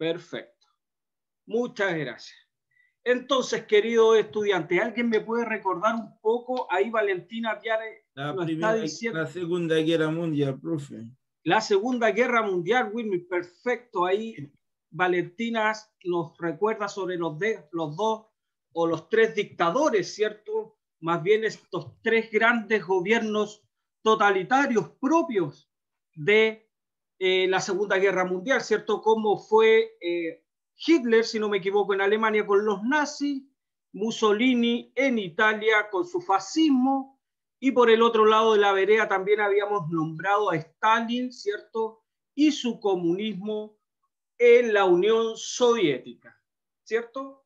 Perfecto. Muchas gracias. Entonces, querido estudiante, ¿alguien me puede recordar un poco? Ahí Valentina Viare nos está diciendo. La Segunda Guerra Mundial, profe. La Segunda Guerra Mundial, Wilmy, perfecto. Ahí Valentina nos recuerda sobre los dos o los tres dictadores, ¿cierto? Más bien estos tres grandes gobiernos totalitarios propios de la Segunda Guerra Mundial, ¿cierto? Como fue Hitler, si no me equivoco, en Alemania con los nazis, Mussolini en Italia con su fascismo, y por el otro lado de la vereda también habíamos nombrado a Stalin, ¿cierto? Y su comunismo en la Unión Soviética, ¿cierto?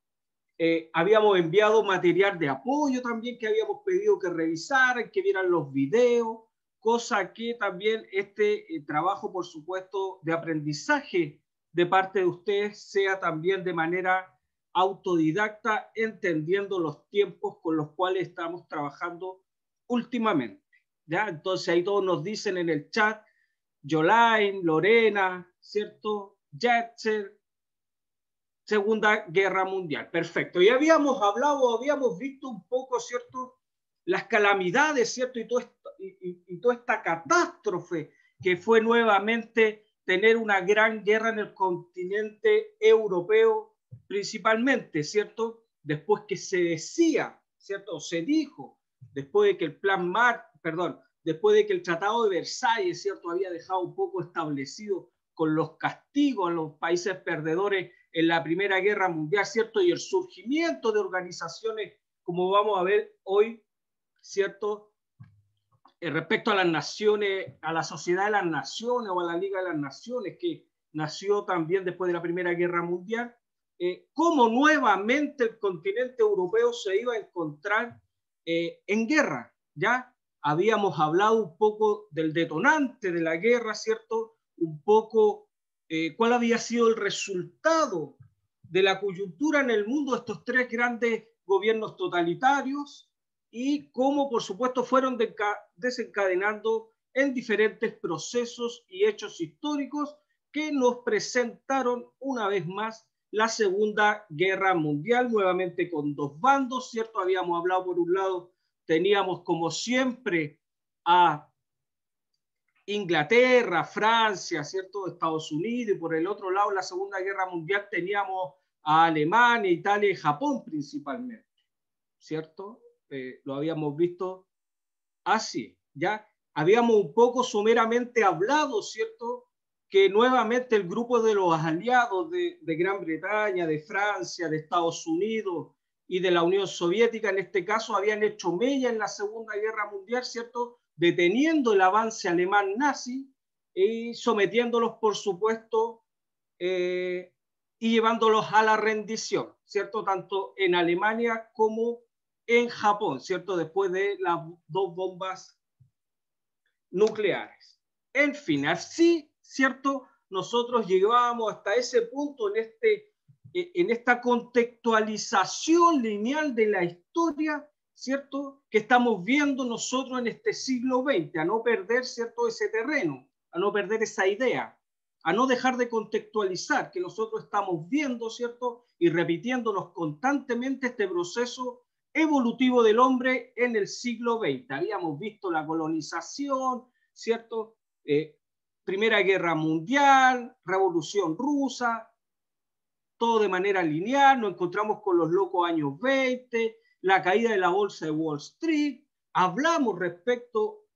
Habíamos enviado material de apoyo también que habíamos pedido que revisaran, que vieran los videos, cosa que también este trabajo, por supuesto, de aprendizaje de parte de ustedes sea también de manera autodidacta, entendiendo los tiempos con los cuales estamos trabajando últimamente. ¿Ya? Entonces ahí todos nos dicen en el chat, Yolain, Lorena, ¿cierto? Yatzer, Segunda Guerra Mundial. Perfecto. Y habíamos hablado, habíamos visto un poco, ¿cierto? Las calamidades, ¿cierto? Y toda esta catástrofe que fue nuevamente tener una gran guerra en el continente europeo, principalmente, ¿cierto? Después que se decía, ¿cierto? O se dijo, después de que el plan después de que el Tratado de Versalles, ¿cierto? Había dejado un poco establecido con los castigos a los países perdedores en la Primera Guerra Mundial, ¿cierto? Y el surgimiento de organizaciones, como vamos a ver hoy, ¿cierto? Respecto a las naciones, a la Sociedad de las Naciones o a la Liga de las Naciones, que nació también después de la Primera Guerra Mundial, cómo nuevamente el continente europeo se iba a encontrar en guerra, ¿ya? Habíamos hablado un poco del detonante de la guerra, ¿cierto? Un poco cuál había sido el resultado de la coyuntura en el mundo de estos tres grandes gobiernos totalitarios y cómo, por supuesto, fueron desencadenando en diferentes procesos y hechos históricos que nos presentaron una vez más la Segunda Guerra Mundial, nuevamente con dos bandos, ¿cierto? Habíamos hablado por un lado, teníamos como siempre a Inglaterra, Francia, ¿cierto? Estados Unidos, y por el otro lado, en la Segunda Guerra Mundial teníamos a Alemania, Italia y Japón principalmente, ¿cierto? Lo habíamos visto así, ¿ya? Habíamos un poco someramente hablado, ¿cierto? Que nuevamente el grupo de los aliados de Gran Bretaña, de Francia, de Estados Unidos y de la Unión Soviética, en este caso, habían hecho mella en la Segunda Guerra Mundial, ¿cierto? Deteniendo el avance alemán nazi y sometiéndolos, por supuesto, y llevándolos a la rendición, ¿cierto? Tanto en Alemania como en Japón, ¿cierto? Después de las dos bombas nucleares. En fin, así, ¿cierto? Nosotros llegábamos hasta ese punto en esta contextualización lineal de la historia, ¿cierto? Que estamos viendo nosotros en este siglo XX, a no perder, ¿cierto? Ese terreno, a no perder esa idea, a no dejar de contextualizar que nosotros estamos viendo, ¿cierto? Y repitiéndonos constantemente este proceso evolutivo del hombre en el siglo XX. Habíamos visto la colonización, ¿cierto? Primera Guerra Mundial, Revolución Rusa, todo de manera lineal, nos encontramos con los locos años 20, la caída de la bolsa de Wall Street, hablamos respecto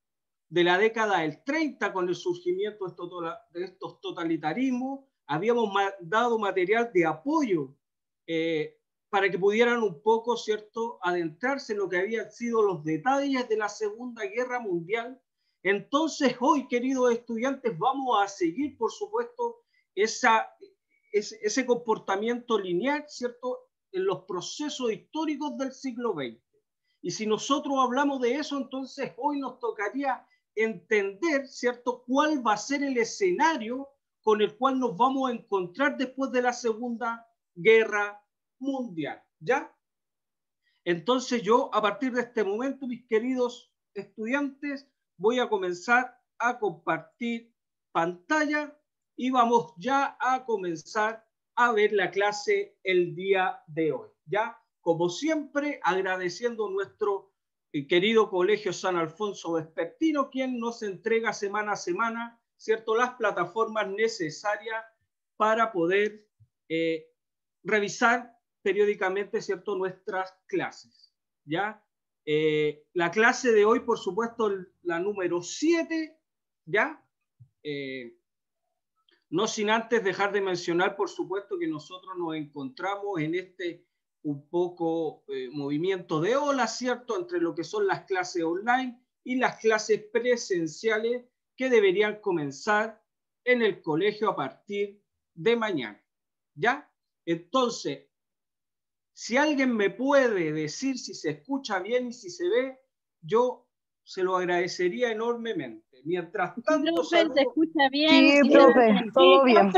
de la década del 30 con el surgimiento de estos totalitarismos, habíamos dado material de apoyo para que pudieran un poco, ¿cierto?, adentrarse en lo que habían sido los detalles de la Segunda Guerra Mundial. Entonces, hoy, queridos estudiantes, vamos a seguir, por supuesto, ese comportamiento lineal, ¿cierto?, en los procesos históricos del siglo XX. Y si nosotros hablamos de eso, entonces hoy nos tocaría entender, ¿cierto?, cuál va a ser el escenario con el cual nos vamos a encontrar después de la Segunda Guerra Mundial, ¿ya? Entonces yo, a partir de este momento, mis queridos estudiantes, voy a comenzar a compartir pantalla y vamos ya a comenzar a ver la clase el día de hoy. Ya, como siempre, agradeciendo a nuestro querido Colegio San Alfonso Vespertino, quien nos entrega semana a semana, ¿cierto?, las plataformas necesarias para poder revisar periódicamente, ¿cierto?, nuestras clases. ¿Ya? La clase de hoy, por supuesto, la número 7, ¿ya? No sin antes dejar de mencionar, por supuesto, que nosotros nos encontramos en este un poco movimiento de olas, ¿cierto?, entre lo que son las clases online y las clases presenciales que deberían comenzar en el colegio a partir de mañana. ¿Ya? Entonces, si alguien me puede decir si se escucha bien y si se ve, yo se lo agradecería enormemente. Mientras tanto, profe, se escucha bien. Sí, profe, todo bien.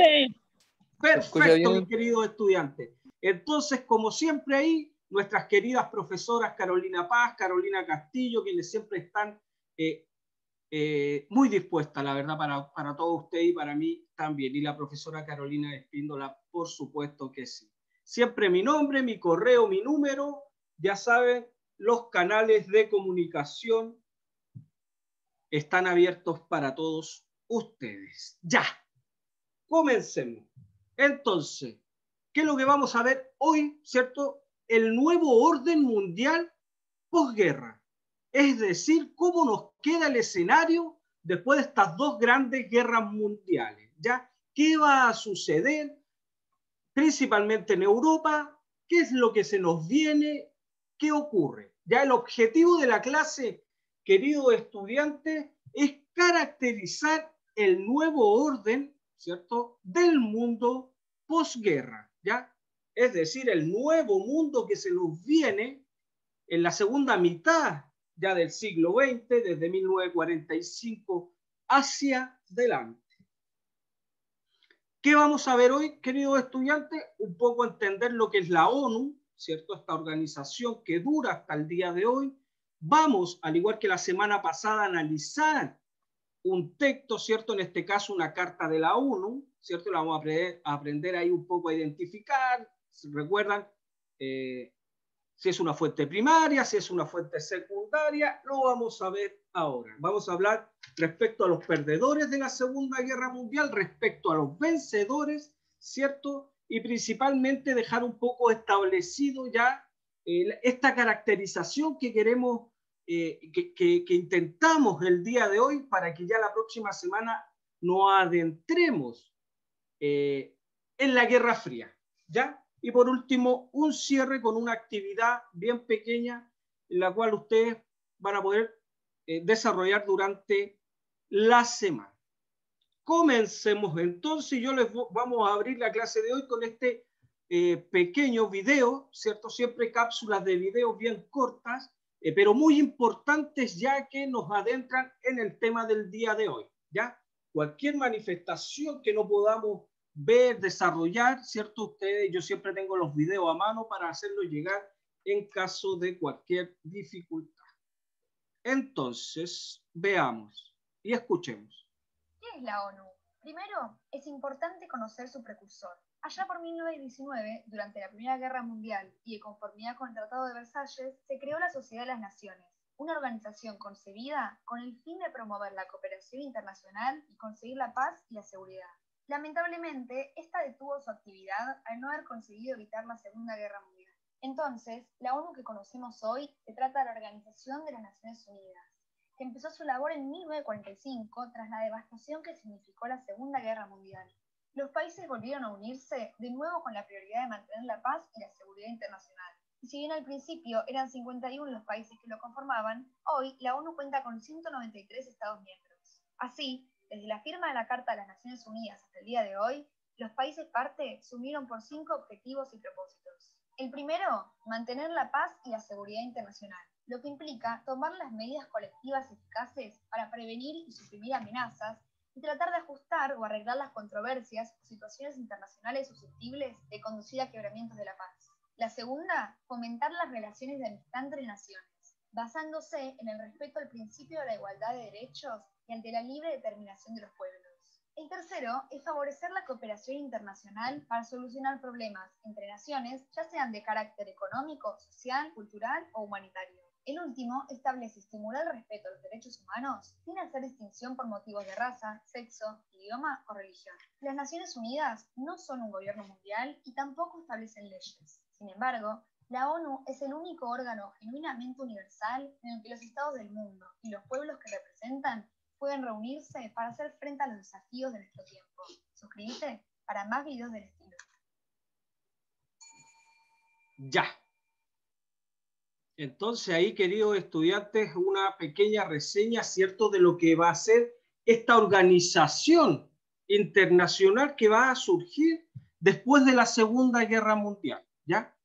Perfecto, mis queridos estudiantes. Entonces, como siempre ahí, nuestras queridas profesoras Carolina Paz, Carolina Castillo, quienes siempre están muy dispuestas, la verdad, para todos ustedes y para mí también. Y la profesora Carolina Espíndola, por supuesto que sí. Siempre mi nombre, mi correo, mi número, ya saben, los canales de comunicación están abiertos para todos ustedes. Ya, comencemos. Entonces, ¿qué es lo que vamos a ver hoy? ¿Cierto? El nuevo orden mundial posguerra. Es decir, cómo nos queda el escenario después de estas dos grandes guerras mundiales. ¿Ya? ¿Qué va a suceder? Principalmente en Europa, ¿qué es lo que se nos viene? ¿Qué ocurre? Ya el objetivo de la clase, queridos estudiantes, es caracterizar el nuevo orden, ¿cierto?, del mundo posguerra, ¿ya? Es decir, el nuevo mundo que se nos viene en la segunda mitad ya del siglo XX, desde 1945 hacia adelante. ¿Qué vamos a ver hoy, queridos estudiantes? Un poco entender lo que es la ONU, ¿cierto? Esta organización que dura hasta el día de hoy. Vamos, al igual que la semana pasada, a analizar un texto, ¿cierto? En este caso, una carta de la ONU, ¿cierto? La vamos a aprender ahí un poco a identificar. Si recuerdan, si es una fuente primaria, si es una fuente secundaria, lo vamos a ver ahora. Vamos a hablar respecto a los perdedores de la Segunda Guerra Mundial, respecto a los vencedores, ¿cierto? Y principalmente dejar un poco establecido ya esta caracterización que queremos, que intentamos el día de hoy para que ya la próxima semana nos adentremos en la Guerra Fría, ¿ya? Y por último, un cierre con una actividad bien pequeña en la cual ustedes van a poder desarrollar durante la semana. Comencemos entonces. Yo les vamos a abrir la clase de hoy con este pequeño video, ¿cierto? Siempre cápsulas de video bien cortas, pero muy importantes ya que nos adentran en el tema del día de hoy, ¿ya? Cualquier manifestación que no podamos ver, desarrollar, ¿cierto? Ustedes, yo siempre tengo los videos a mano para hacerlo llegar en caso de cualquier dificultad. Entonces, veamos y escuchemos. ¿Qué es la ONU? Primero, es importante conocer su precursor. Allá por 1919, durante la Primera Guerra Mundial y de conformidad con el Tratado de Versalles, se creó la Sociedad de las Naciones, una organización concebida con el fin de promover la cooperación internacional y conseguir la paz y la seguridad. Lamentablemente, esta detuvo su actividad al no haber conseguido evitar la Segunda Guerra Mundial. Entonces, la ONU que conocemos hoy se trata de la Organización de las Naciones Unidas, que empezó su labor en 1945 tras la devastación que significó la Segunda Guerra Mundial. Los países volvieron a unirse de nuevo con la prioridad de mantener la paz y la seguridad internacional. Y si bien al principio eran 51 los países que lo conformaban, hoy la ONU cuenta con 193 Estados miembros. Así, desde la firma de la Carta de las Naciones Unidas hasta el día de hoy, los países parte se unieron por 5 objetivos y propósitos. El primero, mantener la paz y la seguridad internacional, lo que implica tomar las medidas colectivas eficaces para prevenir y suprimir amenazas y tratar de ajustar o arreglar las controversias o situaciones internacionales susceptibles de conducir a quebramientos de la paz. La segunda, fomentar las relaciones de amistad entre naciones, basándose en el respeto al principio de la igualdad de derechos y ante la libre determinación de los pueblos. El tercero es favorecer la cooperación internacional para solucionar problemas entre naciones, ya sean de carácter económico, social, cultural o humanitario. El último establece y estimular el respeto a los derechos humanos sin hacer distinción por motivos de raza, sexo, idioma o religión. Las Naciones Unidas no son un gobierno mundial y tampoco establecen leyes. Sin embargo, la ONU es el único órgano genuinamente universal en el que los estados del mundo y los pueblos que representan pueden reunirse para hacer frente a los desafíos de nuestro tiempo. Suscríbete para más videos del estilo. Ya. Entonces ahí, queridos estudiantes, una pequeña reseña, ¿cierto?, de lo que va a ser esta organización internacional que va a surgir después de la Segunda Guerra Mundial, ¿ya?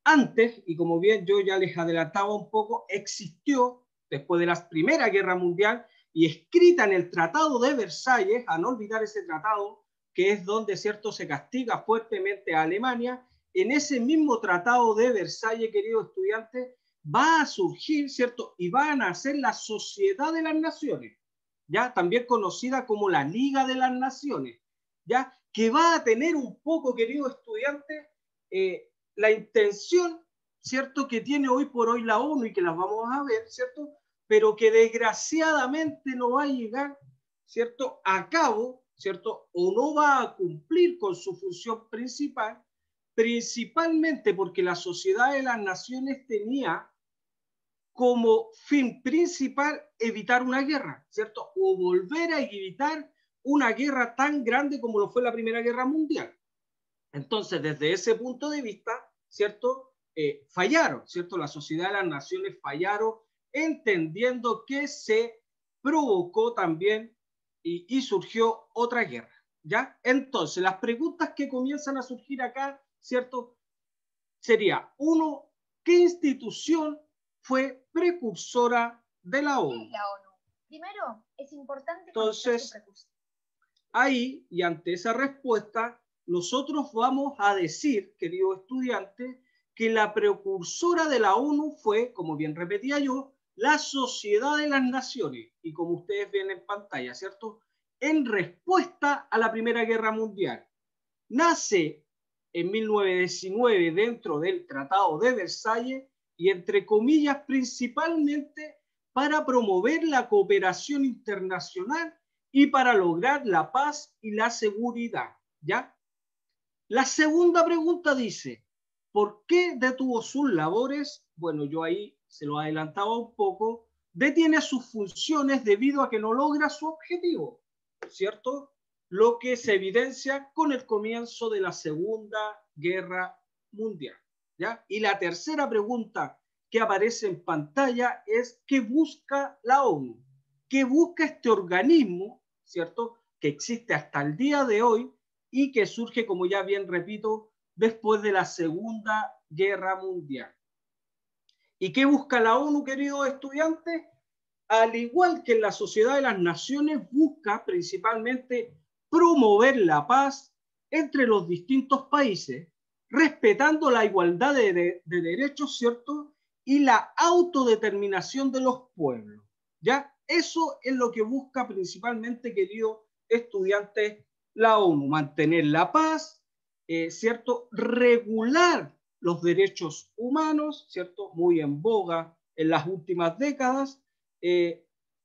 Antes, y como bien yo ya les adelantaba un poco, existió después de la Primera Guerra Mundial y escrita en el Tratado de Versalles, a no olvidar ese tratado, que es donde, ¿cierto?, se castiga fuertemente a Alemania. En ese mismo Tratado de Versalles, queridos estudiantes, va a surgir, ¿cierto?, y va a nacer la Sociedad de las Naciones, ¿ya? También conocida como la Liga de las Naciones, ¿ya? Que va a tener un poco, queridos estudiantes, la intención, ¿cierto?, que tiene hoy por hoy la ONU y que las vamos a ver, ¿cierto?, pero que desgraciadamente no va a llegar, ¿cierto?, a cabo, ¿cierto?, o no va a cumplir con su función principal, principalmente porque la Sociedad de las Naciones tenía como fin principal evitar una guerra, ¿cierto?, o volver a evitar una guerra tan grande como lo fue la Primera Guerra Mundial. Entonces, desde ese punto de vista, ¿cierto?, fallaron, ¿cierto? La Sociedad de las Naciones fallaron, entendiendo que se provocó también y surgió otra guerra, ¿ya? Entonces, las preguntas que comienzan a surgir acá, ¿cierto?, sería, uno, ¿qué institución fue precursora de la ONU? ¿Qué es la ONU? Primero, es importante conocer su precursor. Ahí, y ante esa respuesta, nosotros vamos a decir, queridos estudiantes, que la precursora de la ONU fue, como bien repetía yo, la Sociedad de las Naciones, y como ustedes ven en pantalla, ¿cierto?, en respuesta a la Primera Guerra Mundial. Nace en 1919 dentro del Tratado de Versalles y, entre comillas, principalmente para promover la cooperación internacional y para lograr la paz y la seguridad, ¿ya? La segunda pregunta dice, ¿por qué detuvo sus labores? Bueno, yo ahí se lo adelantaba un poco, detiene sus funciones debido a que no logra su objetivo, ¿cierto? Lo que se evidencia con el comienzo de la Segunda Guerra Mundial, ¿ya? Y la tercera pregunta que aparece en pantalla es, ¿qué busca la ONU? ¿Qué busca este organismo, ¿cierto?, que existe hasta el día de hoy y que surge, como ya bien repito, después de la Segunda Guerra Mundial? ¿Y qué busca la ONU, queridos estudiantes? Al igual que en la Sociedad de las Naciones, busca principalmente promover la paz entre los distintos países, respetando la igualdad de derechos, ¿cierto?, y la autodeterminación de los pueblos, ¿ya? Eso es lo que busca principalmente, queridos estudiantes, la ONU, mantener la paz, ¿cierto?, regular los derechos humanos, ¿cierto?, muy en boga en las últimas décadas,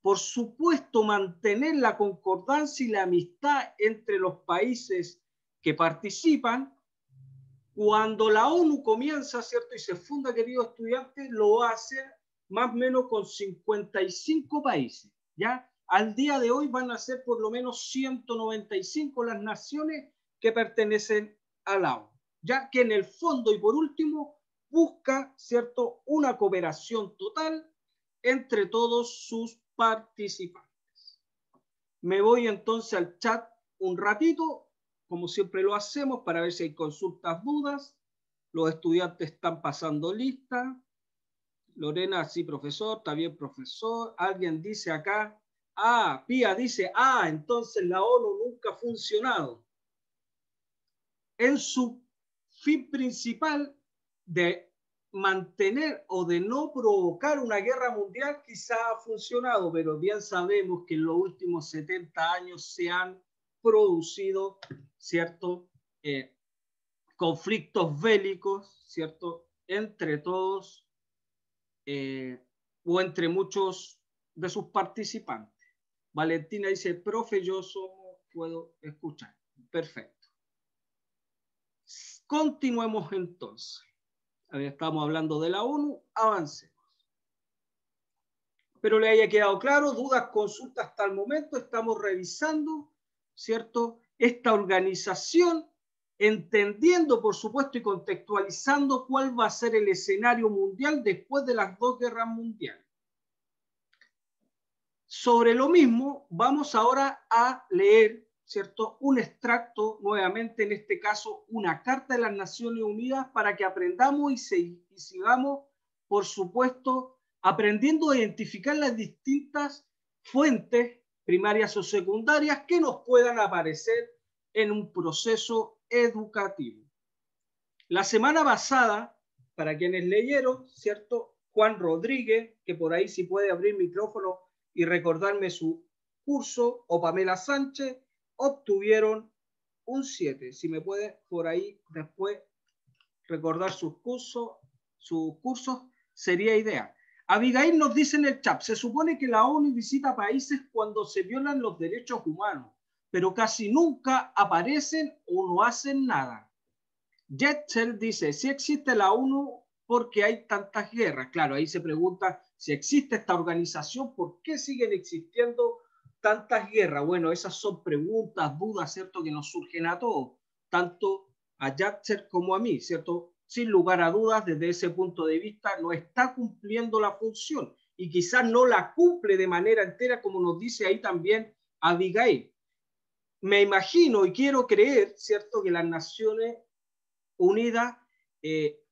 por supuesto, mantener la concordancia y la amistad entre los países que participan. Cuando la ONU comienza, ¿cierto?, y se funda, queridos estudiantes, lo va a hacer más o menos con 55 países, ¿ya? Al día de hoy van a ser por lo menos 195 las naciones que pertenecen a la ONU, ya que en el fondo y por último busca, ¿cierto?, una cooperación total entre todos sus participantes. Me voy entonces al chat un ratito, como siempre lo hacemos, para ver si hay consultas, dudas. Los estudiantes están pasando lista. Lorena, sí, profesor, está bien, profesor. Alguien dice acá, Pía dice, entonces la ONU nunca ha funcionado. En su fin principal de mantener o de no provocar una guerra mundial quizá ha funcionado, pero bien sabemos que en los últimos 70 años se han producido, ¿cierto? Conflictos bélicos, ¿cierto? Entre todos o entre muchos de sus participantes. Valentina dice, profe, yo solo puedo escuchar. Perfecto. Continuemos entonces. Estamos hablando de la ONU, avancemos. Espero le haya quedado claro, dudas, consultas hasta el momento, estamos revisando, ¿cierto? Esta organización, entendiendo, por supuesto, y contextualizando cuál va a ser el escenario mundial después de las dos guerras mundiales. Sobre lo mismo, vamos ahora a leer, ¿cierto? Un extracto, nuevamente en este caso, una carta de las Naciones Unidas para que aprendamos y sigamos, por supuesto, aprendiendo a identificar las distintas fuentes primarias o secundarias que nos puedan aparecer en un proceso educativo. La semana pasada, para quienes leyeron, ¿cierto? Juan Rodríguez, que por ahí si puede abrir micrófono y recordarme su curso, o Pamela Sánchez, obtuvieron un 7. Si me puede por ahí después recordar sus cursos, sería ideal. Abigail nos dice en el chat, se supone que la ONU visita países cuando se violan los derechos humanos, pero casi nunca aparecen o no hacen nada. Jetzel dice, si existe la ONU porque hay tantas guerras. Claro, ahí se pregunta si existe esta organización, ¿por qué siguen existiendo tantas guerras? Bueno, esas son preguntas, dudas, ¿cierto? Que nos surgen a todos, tanto a Jetzel como a mí, ¿cierto? Sin lugar a dudas, desde ese punto de vista, no está cumpliendo la función y quizás no la cumple de manera entera, como nos dice ahí también Abigail. Me imagino y quiero creer, ¿cierto?, que las Naciones Unidas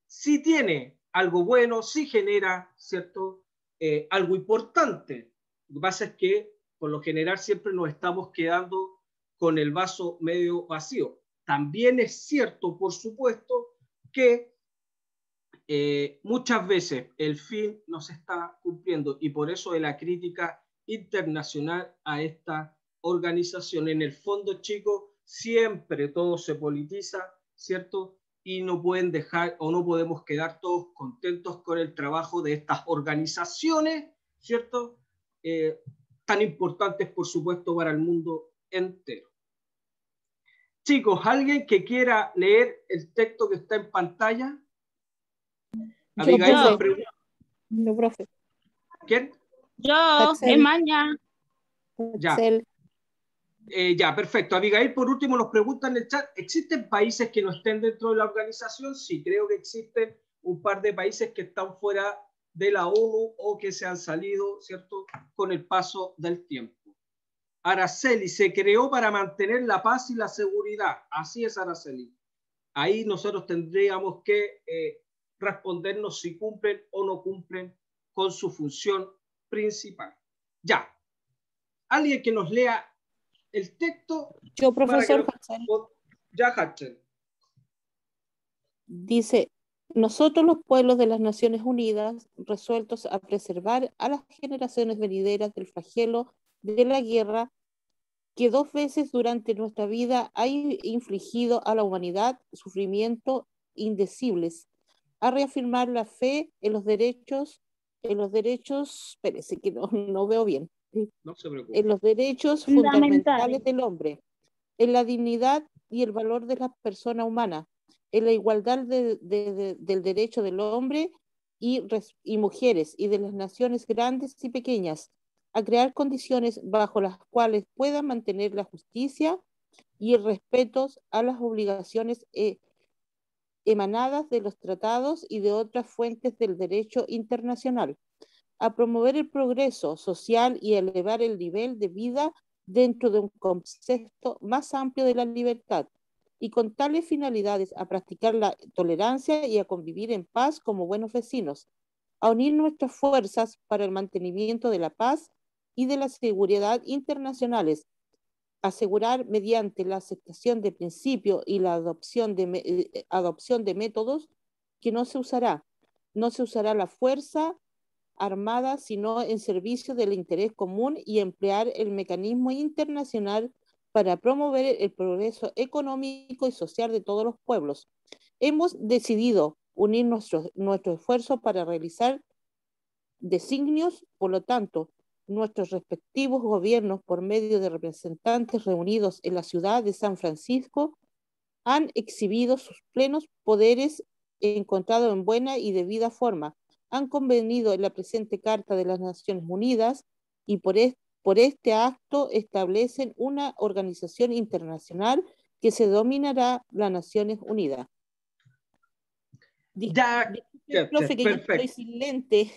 sí tiene algo bueno, sí genera, ¿cierto?, algo importante. Lo que pasa es que, por lo general, siempre nos estamos quedando con el vaso medio vacío. También es cierto, por supuesto, que muchas veces el fin no se está cumpliendo y por eso de la crítica internacional a esta organización. En el fondo, chicos, siempre todo se politiza, ¿cierto? Y no pueden dejar o no podemos quedar todos contentos con el trabajo de estas organizaciones, ¿cierto? Tan importantes, por supuesto, para el mundo entero. Chicos, ¿alguien que quiera leer el texto que está en pantalla? Abigail, no, profe. ¿Quién? Yo, Emaña. Ya. Ya, perfecto. Abigail, por último, nos pregunta en el chat, ¿existen países que no estén dentro de la organización? Sí, creo que existen un par de países que están fuera de la ONU o que se han salido, ¿cierto?, con el paso del tiempo. Araceli, se creó para mantener la paz y la seguridad. Así es, Araceli. Ahí nosotros tendríamos que respondernos si cumplen o no cumplen con su función principal. Ya. Alguien que nos lea el texto. Yo, profesor Hatchel. Ya, Hatchel. Dice, nosotros los pueblos de las Naciones Unidas, resueltos a preservar a las generaciones venideras del flagelo de la guerra que 2 veces durante nuestra vida ha infligido a la humanidad sufrimientos indecibles, a reafirmar la fe en los derechos, espérese que no veo bien, no se preocupe, en los derechos fundamentales del hombre, en la dignidad y el valor de la persona humana, en la igualdad del derecho del hombre y mujeres y de las naciones grandes y pequeñas, a crear condiciones bajo las cuales puedan mantener la justicia y el respeto a las obligaciones emanadas de los tratados y de otras fuentes del derecho internacional, a promover el progreso social y a elevar el nivel de vida dentro de un concepto más amplio de la libertad, y con tales finalidades a practicar la tolerancia y a convivir en paz como buenos vecinos, a unir nuestras fuerzas para el mantenimiento de la paz y de la seguridad internacionales, asegurar mediante la aceptación de principios y la adopción de métodos que no se usará, No se usará la fuerza armada, sino en servicio del interés común y emplear el mecanismo internacional para promover el progreso económico y social de todos los pueblos. Hemos decidido unir nuestro esfuerzo para realizar designios, por lo tanto, nuestros respectivos gobiernos, por medio de representantes reunidos en la ciudad de San Francisco, han exhibido sus plenos poderes encontrado en buena y debida forma. Han convenido en la presente Carta de las Naciones Unidas y por este acto establecen una organización internacional que se denominará las Naciones Unidas. Profe, que yo estoy sin lente.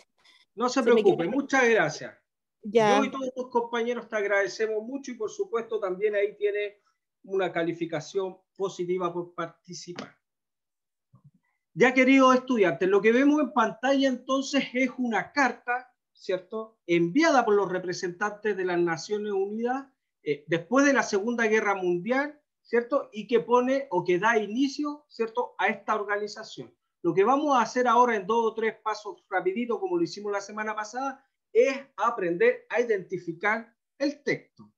No se preocupe, muchas gracias. Ya. Yo y todos los compañeros te agradecemos mucho y por supuesto también ahí tiene una calificación positiva por participar. Ya, queridos estudiantes, lo que vemos en pantalla entonces es una carta, ¿cierto?, enviada por los representantes de las Naciones Unidas después de la Segunda Guerra Mundial, ¿cierto?, y que pone o que da inicio, ¿cierto?, a esta organización. Lo que vamos a hacer ahora en 2 o 3 pasos rapidito, como lo hicimos la semana pasada, es aprender a identificar el texto.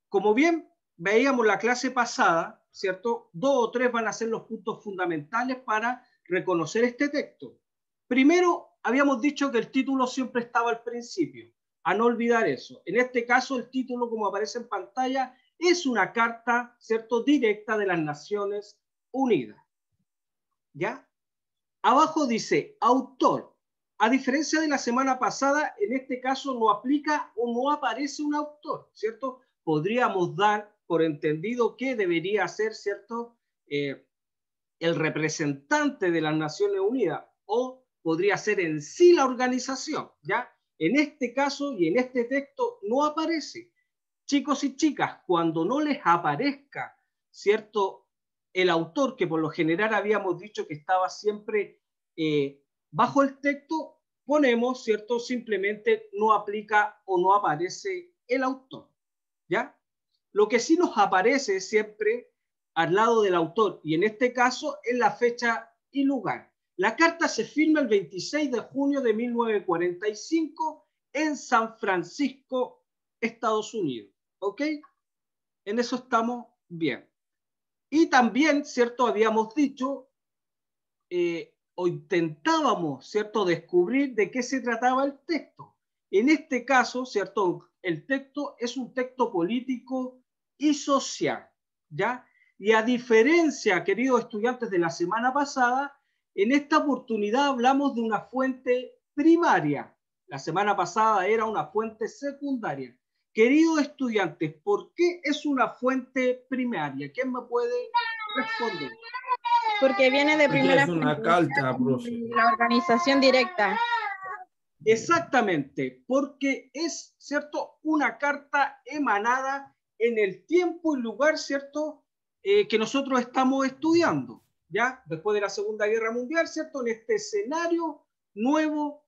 Como bien veíamos la clase pasada, ¿cierto?, 2 o 3 van a ser los puntos fundamentales para reconocer este texto. Primero, habíamos dicho que el título siempre estaba al principio, a no olvidar eso. En este caso, el título, como aparece en pantalla, es una carta, ¿cierto?, directa de las Naciones Unidas. ¿Ya? Abajo dice, autor. A diferencia de la semana pasada, en este caso no aplica o no aparece un autor, ¿cierto? Podríamos dar por entendido que debería ser, ¿cierto?, el representante de las Naciones Unidas, o podría ser en sí la organización, ¿ya? En este caso y en este texto no aparece. Chicos y chicas, cuando no les aparezca, ¿cierto?, el autor, que por lo general habíamos dicho que estaba siempre bajo el texto, ponemos, ¿cierto?, simplemente no aplica o no aparece el autor, ¿ya? Lo que sí nos aparece siempre al lado del autor, y en este caso es la fecha y lugar. La carta se firma el 26 de junio de 1945 en San Francisco, Estados Unidos. ¿Ok? En eso estamos bien. Y también, ¿cierto?, habíamos dicho o intentábamos, ¿cierto?, descubrir de qué se trataba el texto. En este caso, ¿cierto?, el texto es un texto político y social, ¿ya? Y a diferencia, queridos estudiantes, de la semana pasada, en esta oportunidad hablamos de una fuente primaria. La semana pasada era una fuente secundaria. Queridos estudiantes, ¿por qué es una fuente primaria? ¿Quién me puede responder? Porque viene de primera fuente. Es una carta, profe. La organización directa. Exactamente, porque es, ¿cierto?, una carta emanada en el tiempo y lugar, ¿cierto?, que nosotros estamos estudiando, ¿ya? Después de la Segunda Guerra Mundial, ¿cierto?, en este escenario nuevo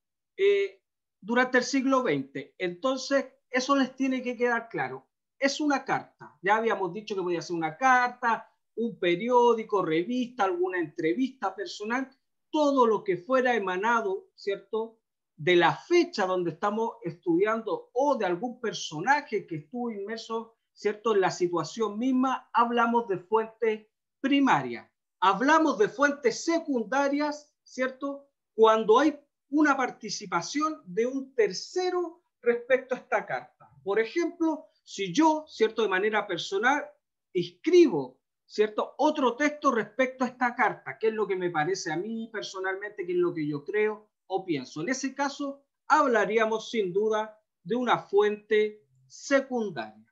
durante el siglo XX. Entonces, eso les tiene que quedar claro. Es una carta. Ya habíamos dicho que podía ser una carta, un periódico, revista, alguna entrevista personal, todo lo que fuera emanado, ¿cierto?, de la fecha donde estamos estudiando o de algún personaje que estuvo inmerso, ¿cierto?, en la situación misma, hablamos de fuentes primarias. Hablamos de fuentes secundarias, ¿cierto?, cuando hay una participación de un tercero respecto a esta carta. Por ejemplo, si yo, ¿cierto?, de manera personal escribo, ¿cierto?, otro texto respecto a esta carta, qué es lo que me parece a mí personalmente, qué es lo que yo creo o pienso. En ese caso, hablaríamos sin duda de una fuente secundaria.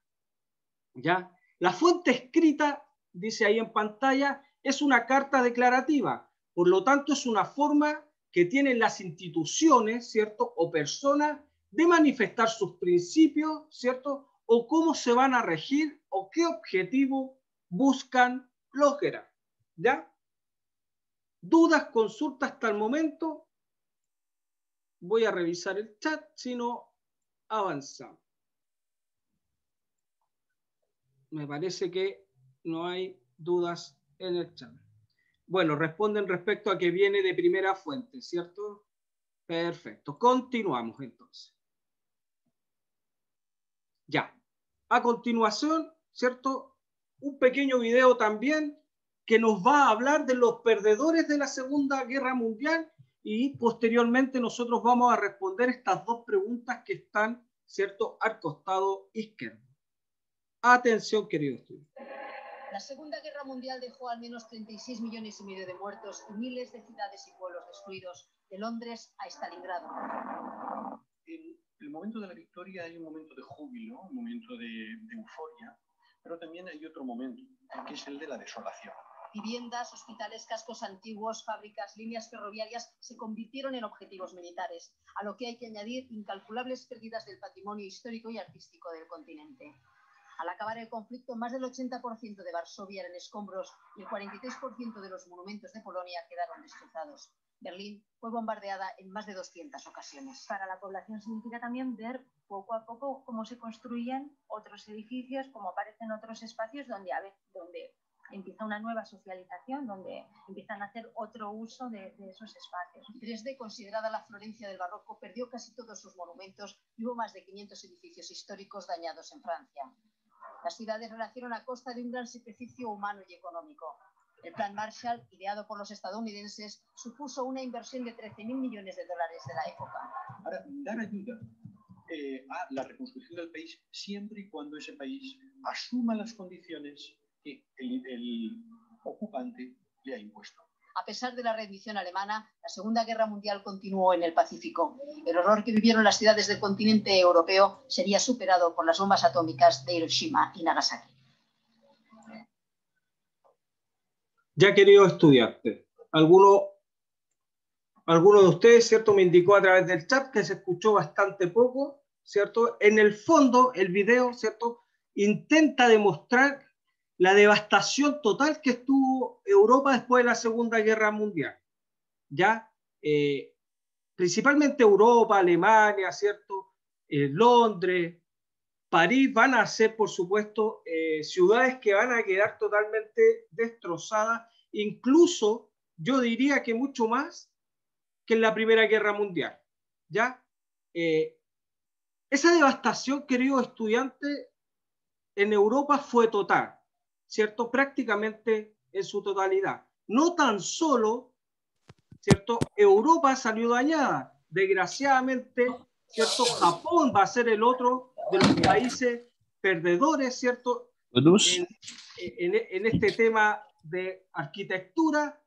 ¿Ya? La fuente escrita, dice ahí en pantalla, es una carta declarativa. Por lo tanto, es una forma que tienen las instituciones, ¿cierto?, o personas de manifestar sus principios, ¿cierto?, o cómo se van a regir o qué objetivo buscan lograr. ¿Ya? ¿Dudas, consultas hasta el momento? Voy a revisar el chat, si no, avanzamos. Me parece que no hay dudas en el chat. Bueno, responden respecto a que viene de primera fuente, ¿cierto? Perfecto. Continuamos entonces. Ya. A continuación, ¿cierto? Un pequeño video también que nos va a hablar de los perdedores de la Segunda Guerra Mundial y posteriormente nosotros vamos a responder estas dos preguntas que están, ¿cierto?, al costado izquierdo. Atención, querido estudiante. La Segunda Guerra Mundial dejó al menos 36,5 millones de muertos y miles de ciudades y pueblos destruidos, de Londres a Stalingrado. En el momento de la victoria hay un momento de júbilo, un momento de euforia, pero también hay otro momento, que es el de la desolación. Viviendas, hospitales, cascos antiguos, fábricas, líneas ferroviarias se convirtieron en objetivos militares, a lo que hay que añadir incalculables pérdidas del patrimonio histórico y artístico del continente. Al acabar el conflicto, más del 80% de Varsovia eran escombros y el 43% de los monumentos de Polonia quedaron destrozados. Berlín fue bombardeada en más de 200 ocasiones. Para la población significa también ver poco a poco cómo se construyen otros edificios, cómo aparecen otros espacios donde empieza una nueva socialización, donde empiezan a hacer otro uso de esos espacios. Dresde, considerada la Florencia del barroco, perdió casi todos sus monumentos y hubo más de 500 edificios históricos dañados en Francia. Las ciudades renacieron a costa de un gran sacrificio humano y económico. El Plan Marshall, ideado por los estadounidenses, supuso una inversión de 13.000 millones de dólares de la época. Ahora, dar ayuda a la reconstrucción del país siempre y cuando ese país asuma las condiciones que el ocupante le ha impuesto. A pesar de la rendición alemana, la Segunda Guerra Mundial continuó en el Pacífico. El horror que vivieron las ciudades del continente europeo sería superado por las bombas atómicas de Hiroshima y Nagasaki. Ya, queridos estudiantes, alguno de ustedes, ¿cierto?, me indicó a través del chat que se escuchó bastante poco, ¿cierto? En el fondo, el video, ¿cierto?, intenta demostrar la devastación total que estuvo Europa después de la Segunda Guerra Mundial. Ya, principalmente Europa, Alemania, ¿cierto? Londres, París van a ser, por supuesto, ciudades que van a quedar totalmente destrozadas, incluso yo diría que mucho más que en la Primera Guerra Mundial. ¿Ya? Esa devastación, queridos estudiantes, en Europa fue total, ¿cierto? Prácticamente en su totalidad. No tan solo, ¿cierto?, Europa salió dañada. Desgraciadamente, ¿cierto?, Japón va a ser el otro de los países perdedores, ¿cierto?, en este tema de arquitectura,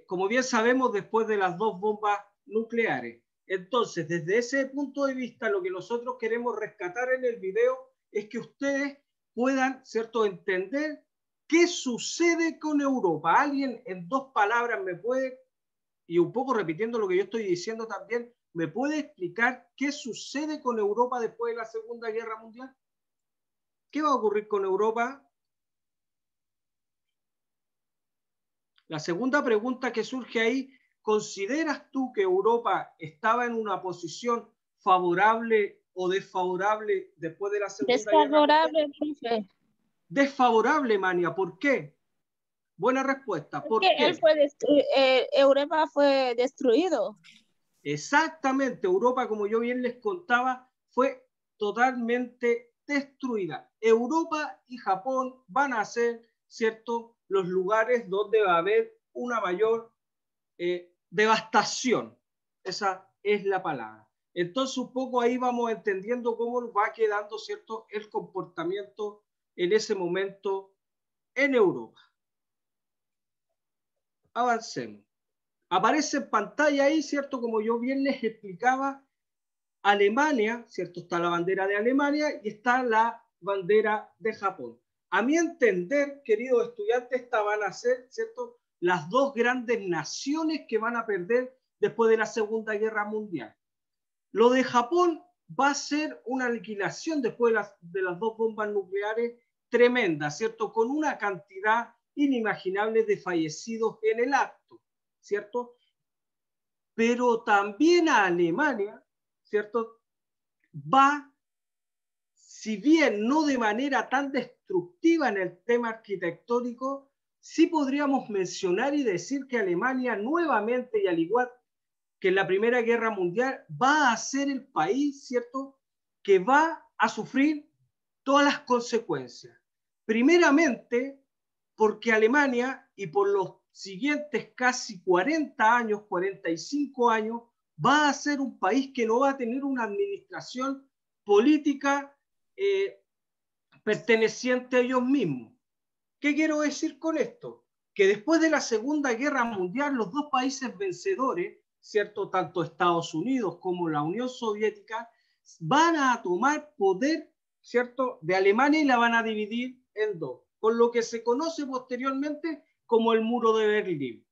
como bien sabemos, después de las dos bombas nucleares. Entonces, desde ese punto de vista, lo que nosotros queremos rescatar en el video es que ustedes puedan, ¿cierto?, entender qué sucede con Europa. Alguien en dos palabras me puede, y un poco repitiendo lo que yo estoy diciendo también, ¿me puede explicar qué sucede con Europa después de la Segunda Guerra Mundial? ¿Qué va a ocurrir con Europa? La segunda pregunta que surge ahí, ¿consideras tú que Europa estaba en una posición favorable o desfavorable después de la Segunda Guerra Mundial? Desfavorable, profe. Desfavorable, Mania. ¿Por qué? Buena respuesta. ¿Por qué? Europa fue destruido. Exactamente. Europa, como yo bien les contaba, fue totalmente destruida. Europa y Japón van a ser, ¿cierto?, los lugares donde va a haber una mayor devastación. Esa es la palabra. Entonces, un poco ahí vamos entendiendo cómo va quedando, ¿cierto?, el comportamiento en ese momento en Europa. Avancemos. Aparece en pantalla ahí, ¿cierto?, como yo bien les explicaba, Alemania, ¿cierto? Está la bandera de Alemania y está la bandera de Japón. A mi entender, queridos estudiantes, estas van a ser, ¿cierto?, las dos grandes naciones que van a perder después de la Segunda Guerra Mundial. Lo de Japón va a ser una aniquilación después de las dos bombas nucleares tremenda, ¿cierto?, con una cantidad inimaginable de fallecidos en el acto, ¿cierto? Pero también a Alemania, ¿cierto?, va, si bien no de manera tan destructiva en el tema arquitectónico, sí podríamos mencionar y decir que Alemania nuevamente, y al igual que en la Primera Guerra Mundial va a ser el país, ¿cierto?, que va a sufrir todas las consecuencias. Primeramente, porque Alemania, y por los siguientes casi 40 años, 45 años, va a ser un país que no va a tener una administración política perteneciente a ellos mismos. ¿Qué quiero decir con esto? Que después de la Segunda Guerra Mundial, los dos países vencedores, ¿cierto?, tanto Estados Unidos como la Unión Soviética, van a tomar poder, ¿cierto?, de Alemania y la van a dividir en dos, con lo que se conoce posteriormente como el Muro de Berlín.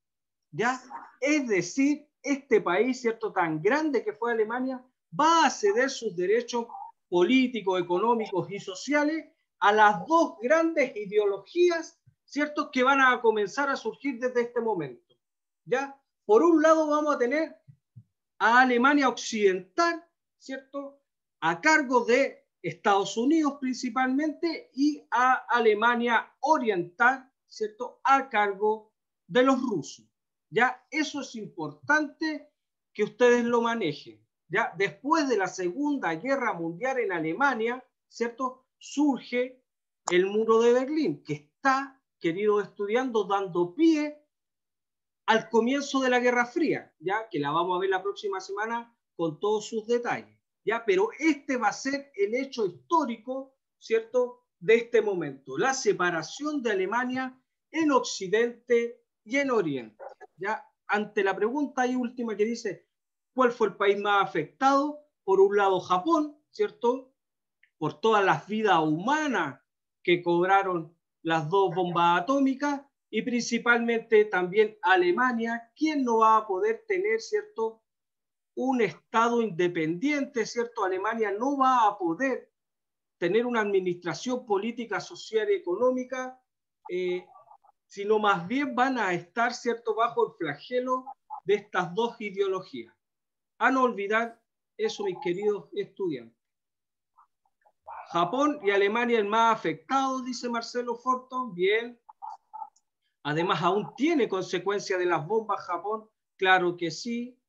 ¿Ya? Es decir, este país, ¿cierto?, tan grande que fue Alemania, va a ceder sus derechos políticos, económicos y sociales a las dos grandes ideologías, ¿cierto?, que van a comenzar a surgir desde este momento. ¿Ya? Por un lado vamos a tener a Alemania Occidental, ¿cierto?, a cargo de Estados Unidos principalmente, y a Alemania Oriental, ¿cierto?, a cargo de los rusos. ¿Ya? Eso es importante que ustedes lo manejen. ¿Ya? Después de la Segunda Guerra Mundial en Alemania, ¿cierto?, surge el Muro de Berlín, que está, queridos estudiantes, dando pie al comienzo de la Guerra Fría, ¿ya?, que la vamos a ver la próxima semana con todos sus detalles. ¿Ya? Pero este va a ser el hecho histórico, ¿cierto?, de este momento, la separación de Alemania en Occidente y en Oriente. ¿Ya? Ante la pregunta ahí última que dice, ¿cuál fue el país más afectado? Por un lado Japón, ¿cierto?, por todas las vidas humanas que cobraron las dos bombas atómicas, y principalmente también Alemania, quien no va a poder tener, ¿cierto?, un Estado independiente, ¿cierto? Alemania no va a poder tener una administración política, social y económica, sino más bien van a estar, ¿cierto?, bajo el flagelo de estas dos ideologías. A no olvidar eso, mis queridos estudiantes. Japón y Alemania el más afectado, dice Marcelo Forton. Bien. Además, aún tiene consecuencias de las bombas Japón. Claro que sí.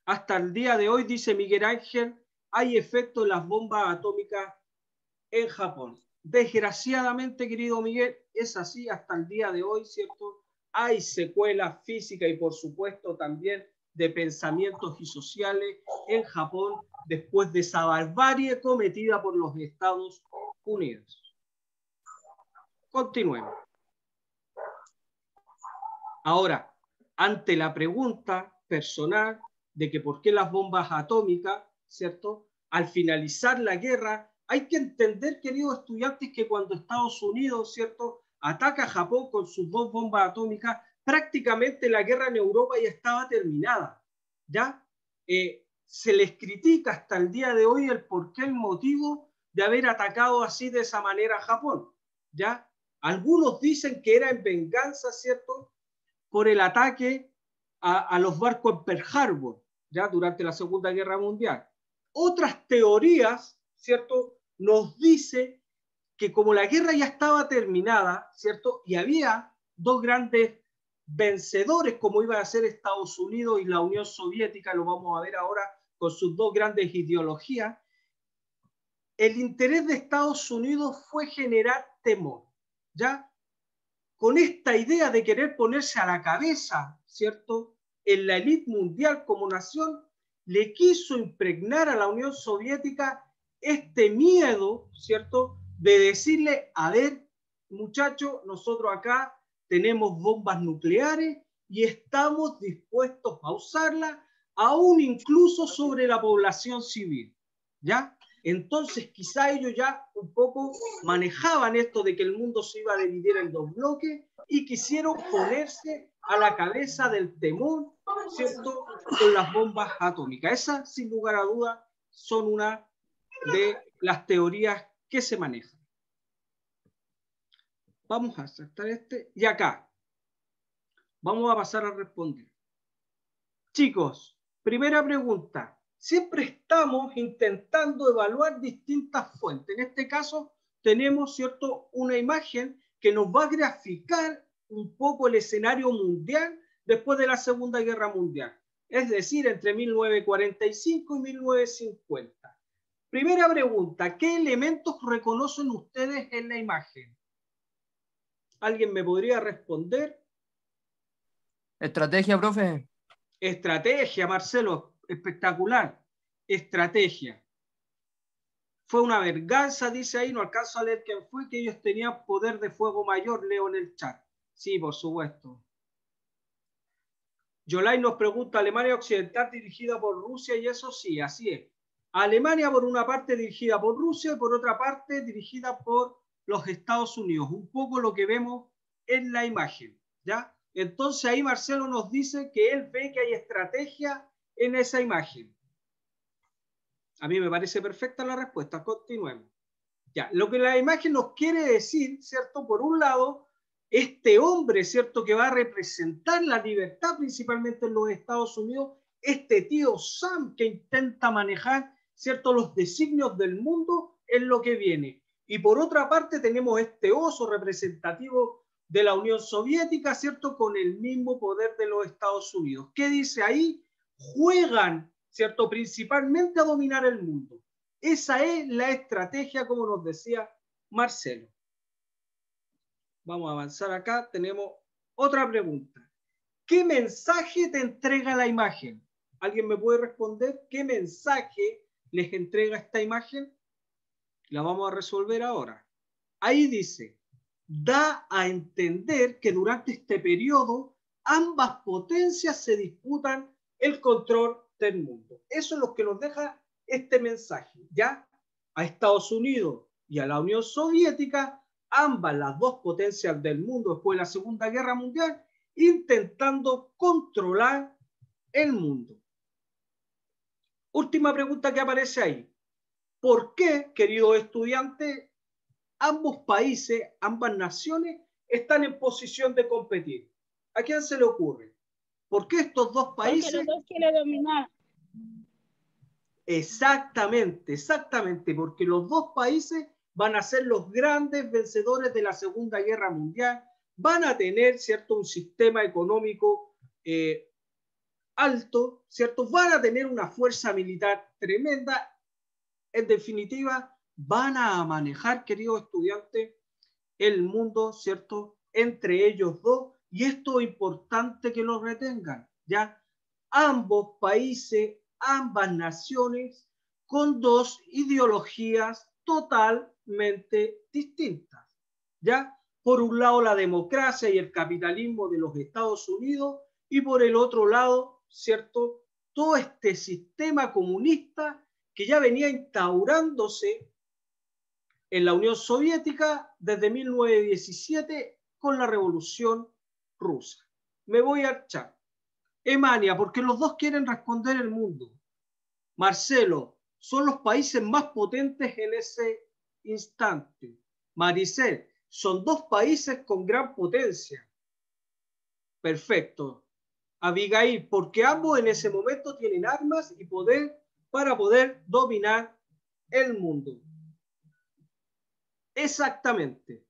Hasta el día de hoy, dice Miguel Ángel, hay efectos de las bombas atómicas en Japón. Desgraciadamente, querido Miguel, es así hasta el día de hoy, ¿cierto? Hay secuelas físicas y, por supuesto, también de pensamientos y sociales en Japón después de esa barbarie cometida por los Estados Unidos. Continuemos. Ahora, ante la pregunta personal de que por qué las bombas atómicas, ¿cierto?, al finalizar la guerra, hay que entender, queridos estudiantes, que cuando Estados Unidos, ¿cierto?, ataca a Japón con sus dos bombas atómicas, prácticamente la guerra en Europa ya estaba terminada. ¿Ya? Se les critica hasta el día de hoy el por qué, el motivo de haber atacado así de esa manera a Japón. ¿Ya? Algunos dicen que era en venganza, ¿cierto?, por el ataque a los barcos en Pearl Harbor, ¿ya?, durante la Segunda Guerra Mundial. Otras teorías, ¿cierto?, nos dice que como la guerra ya estaba terminada, ¿cierto?, y había dos grandes vencedores, como iba a ser Estados Unidos y la Unión Soviética, lo vamos a ver ahora con sus dos grandes ideologías, el interés de Estados Unidos fue generar temor, ¿ya?, con esta idea de querer ponerse a la cabeza, ¿cierto?, en la élite mundial como nación, le quiso impregnar a la Unión Soviética este miedo, ¿cierto?, de decirle, a ver, muchachos, nosotros acá tenemos bombas nucleares y estamos dispuestos a usarlas, aún incluso sobre la población civil, ¿ya? Entonces quizá ellos ya un poco manejaban esto de que el mundo se iba a dividir en dos bloques y quisieron ponerse a la cabeza del temor, ¿cierto?, con las bombas atómicas. Esas, sin lugar a dudas, son una de las teorías que se manejan. Vamos a saltar este y acá. Vamos a pasar a responder. Chicos, primera pregunta. Siempre estamos intentando evaluar distintas fuentes. En este caso tenemos, ¿cierto?, una imagen que nos va a graficar un poco el escenario mundial después de la Segunda Guerra Mundial. Es decir, entre 1945 y 1950. Primera pregunta, ¿qué elementos reconocen ustedes en la imagen? ¿Alguien me podría responder? Estrategia, profe. Estrategia, Marcelo, espectacular. Estrategia. Fue una vergüenza, dice ahí, no alcanzo a leer quién fue, que ellos tenían poder de fuego mayor, leo en el chat. Sí, por supuesto. Yolay nos pregunta, Alemania Occidental dirigida por Rusia, y eso sí, así es. Alemania por una parte dirigida por Rusia y por otra parte dirigida por los Estados Unidos. Un poco lo que vemos en la imagen, ¿ya? Entonces ahí Marcelo nos dice que él ve que hay estrategia en esa imagen. A mí me parece perfecta la respuesta. Continuemos. Ya, lo que la imagen nos quiere decir, ¿cierto? Por un lado, este hombre, ¿cierto? Que va a representar la libertad principalmente en los Estados Unidos, este tío Sam que intenta manejar, ¿cierto? Los designios del mundo en lo que viene. Y por otra parte tenemos este oso representativo de la Unión Soviética, ¿cierto? Con el mismo poder de los Estados Unidos. ¿Qué dice ahí? Juegan, ¿cierto? Principalmente a dominar el mundo. Esa es la estrategia, como nos decía Marcelo. Vamos a avanzar acá. Tenemos otra pregunta. ¿Qué mensaje te entrega la imagen? ¿Alguien me puede responder? ¿Qué mensaje les entrega esta imagen? La vamos a resolver ahora. Ahí dice, da a entender que durante este periodo ambas potencias se disputan el control del mundo. Eso es lo que nos deja este mensaje, ¿ya? A Estados Unidos y a la Unión Soviética, ambas las dos potencias del mundo después de la Segunda Guerra Mundial, intentando controlar el mundo. Última pregunta que aparece ahí. ¿Por qué, queridos estudiantes, ambos países, ambas naciones, están en posición de competir? ¿A quién se le ocurre? ¿Por qué estos dos países? Porque los dos quieren dominar. Exactamente, exactamente, porque los dos países van a ser los grandes vencedores de la Segunda Guerra Mundial, van a tener, ¿cierto?, un sistema económico alto, ¿cierto?, van a tener una fuerza militar tremenda, en definitiva, van a manejar, queridos estudiantes, el mundo, ¿cierto?, entre ellos dos, y esto es importante que lo retengan, ¿ya? Ambos países, ambas naciones, con dos ideologías totalmente distintas, ¿ya? Por un lado la democracia y el capitalismo de los Estados Unidos y por el otro lado, ¿cierto?, todo este sistema comunista que ya venía instaurándose en la Unión Soviética desde 1917 con la Revolución Rusa. Me voy al chat. Emania, porque los dos quieren responder el mundo. Marcelo, son los países más potentes en ese instante. Maricel, son dos países con gran potencia. Perfecto. Abigail, porque ambos en ese momento tienen armas y poder para poder dominar el mundo. Exactamente.